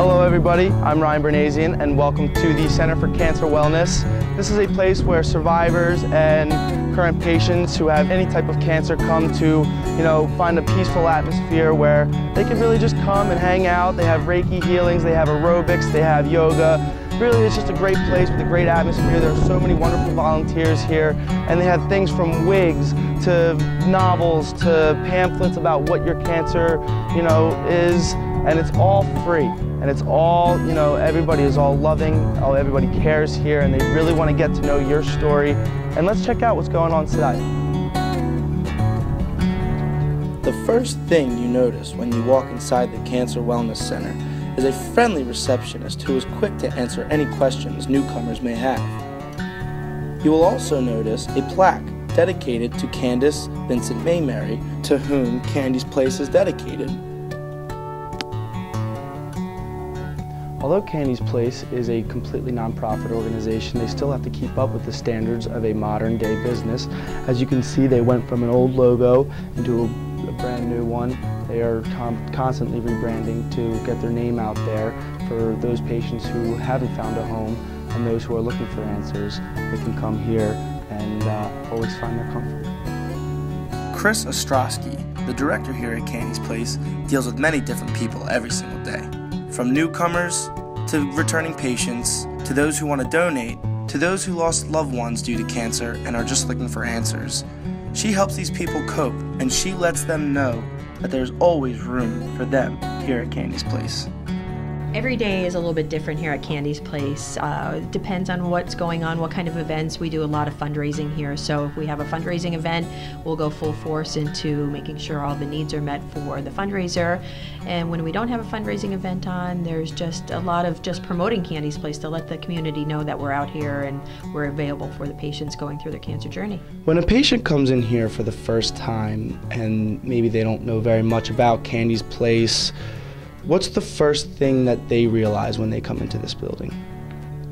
Hello everybody, I'm Ryan Bernasian and welcome to the Center for Cancer Wellness. This is a place where survivors and current patients who have any type of cancer come to, find a peaceful atmosphere where they can really just come and hang out. They have Reiki healings, they have aerobics, they have yoga. Really, it's just a great place with a great atmosphere. There are so many wonderful volunteers here, and they have things from wigs to novels to pamphlets about what your cancer, is, and it's all free. And it's all, everybody is all loving, everybody cares here, and they really want to get to know your story. And let's check out what's going on today. The first thing you notice when you walk inside the Cancer Wellness Center is a friendly receptionist who is quick to answer any questions newcomers may have. You will also notice a plaque dedicated to Candace Vincent Mayberry, to whom Candy's Place is dedicated. Although Candy's Place is a completely nonprofit organization, they still have to keep up with the standards of a modern day business. As you can see, they went from an old logo into a brand new one. They are constantly rebranding to get their name out there for those patients who haven't found a home and those who are looking for answers. They can come here and always find their comfort. Chris Ostrowski, the director here at Candy's Place, deals with many different people every single day. From newcomers to returning patients, to those who want to donate, to those who lost loved ones due to cancer and are just looking for answers. She helps these people cope, and she lets them know that there's always room for them here at Candy's Place. Every day is a little bit different here at Candy's Place. It depends on what's going on, what kind of events. We do a lot of fundraising here, so if we have a fundraising event, we'll go full force into making sure all the needs are met for the fundraiser. And when we don't have a fundraising event on, there's just a lot of just promoting Candy's Place to let the community know that we're out here and we're available for the patients going through their cancer journey. When a patient comes in here for the first time and maybe they don't know very much about Candy's Place, what's the first thing that they realize when they come into this building?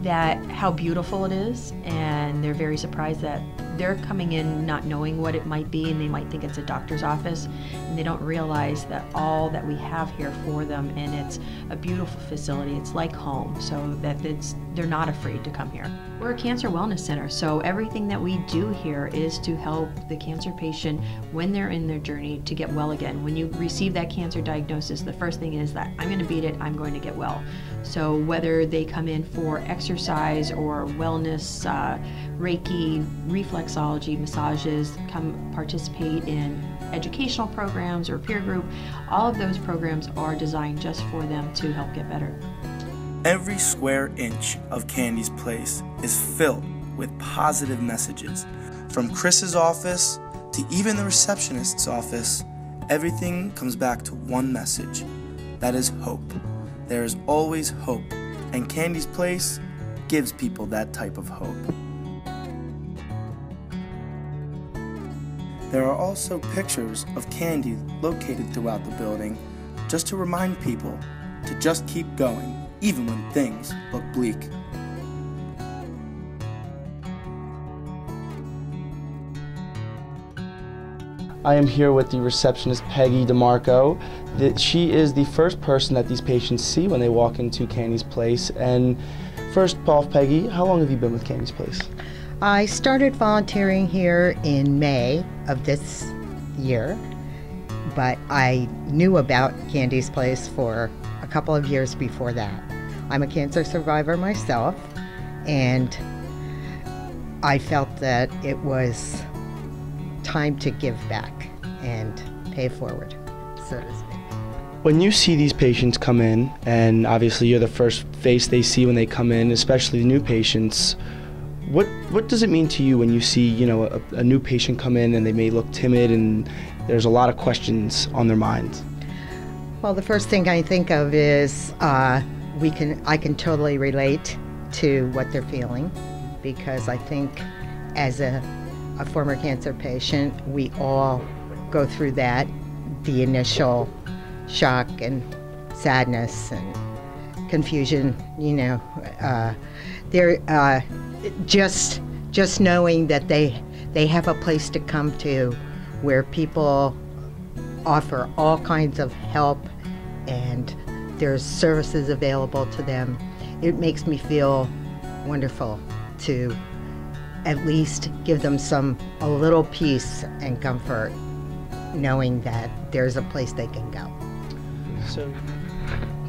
That how beautiful it is, and they're very surprised that they're coming in not knowing what it might be, and they might think it's a doctor's office, and they don't realize that all that we have here for them, and it's a beautiful facility. It's like home, so that they're not afraid to come here. We're a cancer wellness center, so everything that we do here is to help the cancer patient when they're in their journey to get well again. When you receive that cancer diagnosis, the first thing is that I'm going to beat it, I'm going to get well. So whether they come in for exercise or wellness, Reiki, reflexology, massages, come participate in educational programs or peer group, all of those programs are designed just for them to help get better. Every square inch of Candy's Place is filled with positive messages. From Chris's office to even the receptionist's office, everything comes back to one message. That is hope. There is always hope, and Candy's Place gives people that type of hope. There are also pictures of Candy located throughout the building, just to remind people to just keep going, even when things look bleak. I am here with the receptionist, Peggy DeMarco. She is the first person that these patients see when they walk into Candy's Place. And first off, Peggy, how long have you been with Candy's Place? I started volunteering here in May of this year, but I knew about Candy's Place for a couple of years before that. I'm a cancer survivor myself, and I felt that it was time to give back and pay forward, so to speak. When you see these patients come in, and obviously you're the first face they see when they come in, especially the new patients, what does it mean to you when you see, a new patient come in and they may look timid and there's a lot of questions on their minds? Well, the first thing I think of is I can totally relate to what they're feeling, because I think as a former cancer patient, we all go through that, the initial shock and sadness and confusion, they're just knowing that they have a place to come to where people offer all kinds of help and there's services available to them. It makes me feel wonderful to at least give them a little peace and comfort, knowing that there's a place they can go. So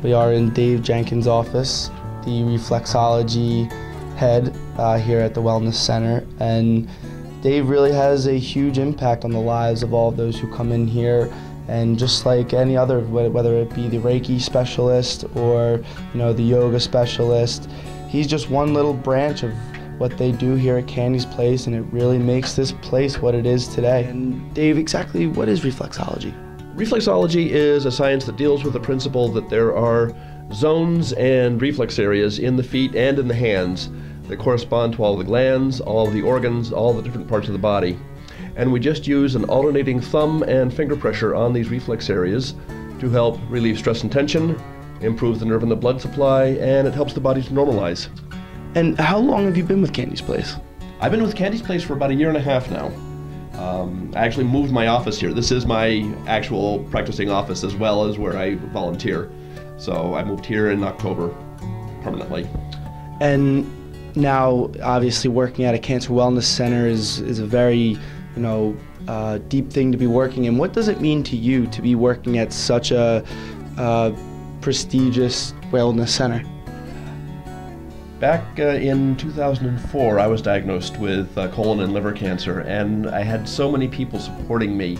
we are in Dave Jenkins' office, the reflexology head here at the Wellness Center, and Dave really has a huge impact on the lives of all of those who come in here. And just like any other, whether it be the Reiki specialist or the yoga specialist, he's just one little branch of what they do here at Candy's Place, and it really makes this place what it is today. And Dave, exactly what is reflexology? Reflexology is a science that deals with the principle that there are zones and reflex areas in the feet and in the hands that correspond to all the glands, all the organs, all the different parts of the body. And we just use an alternating thumb and finger pressure on these reflex areas to help relieve stress and tension, improve the nerve and the blood supply, and it helps the body to normalize. And how long have you been with Candy's Place? I've been with Candy's Place for about 1.5 years now. I actually moved my office here. This is my actual practicing office as well as where I volunteer. So I moved here in October permanently. And now, obviously, working at a cancer wellness center is a very, deep thing to be working in. What does it mean to you to be working at such a prestigious wellness center? Back in 2004, I was diagnosed with colon and liver cancer, and I had so many people supporting me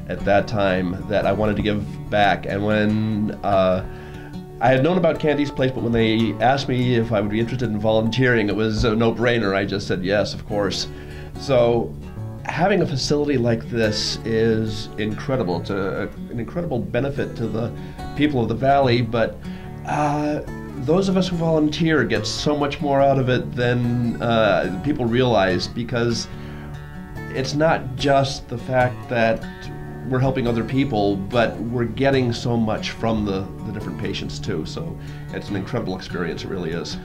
at that time that I wanted to give back. And when I had known about Candy's Place, but when they asked me if I would be interested in volunteering, it was a no-brainer. I just said yes, of course. So having a facility like this is incredible. It's an incredible benefit to the people of the Valley, but those of us who volunteer get so much more out of it than people realize, because it's not just the fact that we're helping other people, but we're getting so much from the different patients too. So it's an incredible experience, it really is.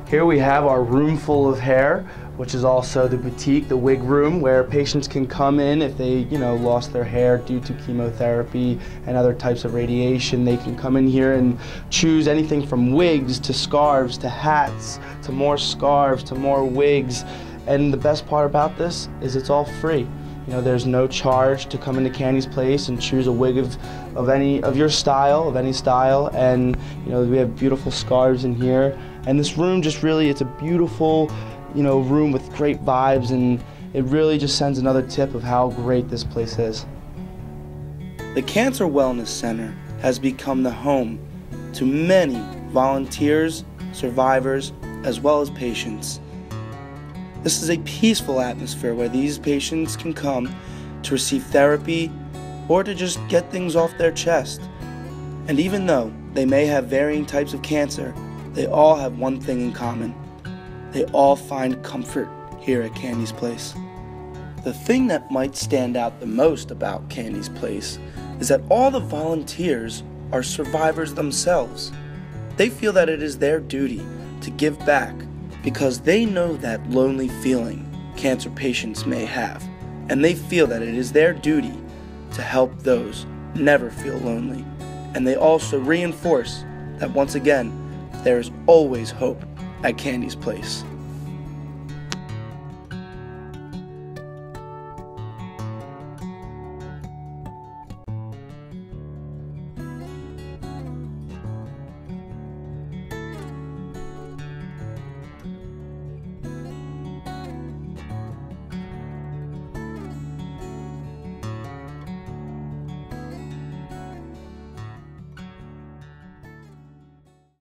Here we have our room full of hair, which is also the boutique, the wig room, where patients can come in if they, lost their hair due to chemotherapy and other types of radiation. They can come in here and choose anything from wigs to scarves to hats to more scarves to more wigs. And the best part about this is it's all free. There's no charge to come into Candy's Place and choose a wig of any style, and we have beautiful scarves in here. And this room just really, it's a beautiful, room with great vibes, and it really just sends another tip of how great this place is. The Cancer Wellness Center has become the home to many volunteers, survivors, as well as patients. This is a peaceful atmosphere where these patients can come to receive therapy or to just get things off their chest. And even though they may have varying types of cancer, they all have one thing in common. They all find comfort here at Candy's Place. The thing that might stand out the most about Candy's Place is that all the volunteers are survivors themselves. They feel that it is their duty to give back because they know that lonely feeling cancer patients may have, and they feel that it is their duty to help those never feel lonely. And they also reinforce that once again, there is always hope at Candy's Place.